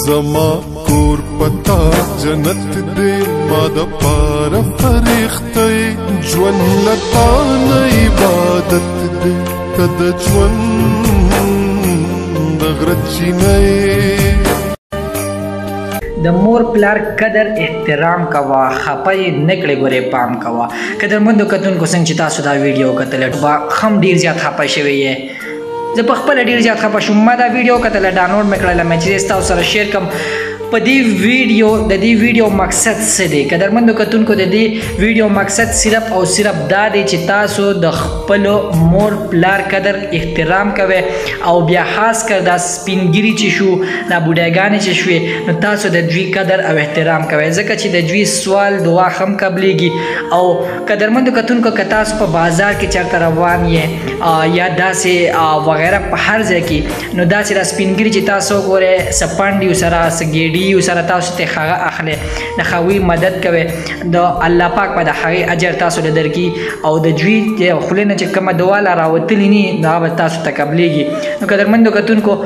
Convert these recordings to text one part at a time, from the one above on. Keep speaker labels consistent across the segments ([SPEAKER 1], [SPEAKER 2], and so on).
[SPEAKER 1] زما کور پتا جنت دے ما د پاره فرښتې ژوند لتا نه عبادت دے کد ژوند د غرچینه
[SPEAKER 2] د مور پلار قدر احترام کوا خپای نکړې ګورې پام کوا قدر مندو کتونکو څنګه چې تاسو دا ویډیو کتل با خم ډیر زیات خپه شوی یې زه په خپل ډیر زیات خپه شوم ما دا ویډیو کتل ډاونلوډ مې کړل مې چې تاسو سره شیر کوم په دې ویډیو مقصد څه دی قدرمندو کتونکو د دې ویډیو مقصد صرف او صرف دا دی چې تاسو د خپل مور پلار قدر احترام کوئ او بیا خاص کر دا سپینګری چې شو دا بوډاګانې چې شوې نو تاسو د دوی قدر او احترام کوئ ځکه چې د دوی سوال دعا هم قبلېږي او قدرمندو کتونکو که تاسو په بازار کې چېرته روان یې یا داسې وغیره په هر ځای کې نو داسې دا سپینګری چې تاسو ګورئ سپنډ یو سره سګېډي یو سره تاسو ته هغه اخلي د هغوی مدد کوي د الله پاک په د هغې اجر تاسو له درکړي او د دوی د خولې نه چې کومه دعا لا راوتلې نه دا به تاسو ته قبلېږي نو قدرمندو کتونکو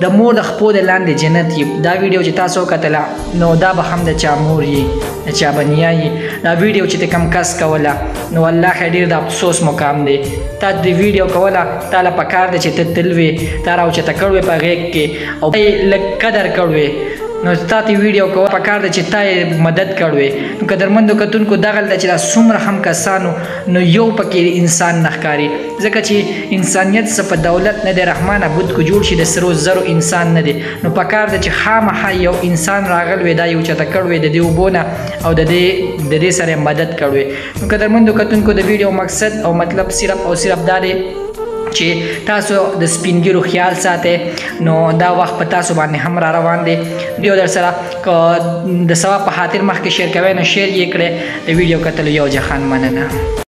[SPEAKER 2] د مور د خپو د لاندې جنت یي دا ویډیو چې تاسو وکتله نو دا به هم د چا مور یي د چا بنیا یي دا ویډیو چې ته کم کس کوله نو الله خیر ډېر د افسوس مقام دی تا د ویډیو کوله تا له پکار دی چې ته تل وې تا راوچته کړوې په غېږ کې او لږ قدر کړوې نو تا ته ویډیو کوه پکار دی چې تا یې مدد کړوې نو قدرمندو کتونکو دغه ده چې دا څومره هم کسانو نو یو پکې انسان نه ښکاري ځکه چې انسانیت څه په دولت نه دی رحمانه بود کو جوړ شي د سرو زرو انسان نه دی نو پکار دی چې خامخا یو انسان راغلی وی دا یو چته کړوې د دې اوبو نه او د دې سره مدد کړوې نو قدرمندو کتونکو د ویډیو مقصد او مطلب صرف او صرف دا دی چې تاسو د سپینګیرو خیال ساتئ نو دا وخت په تاسو باندې هم را روان دی دیو در سره د ثواب په خاطر مخکې شیر کوئ نو شیر یې کړئ د ویډیو کتلو یو جهان مننه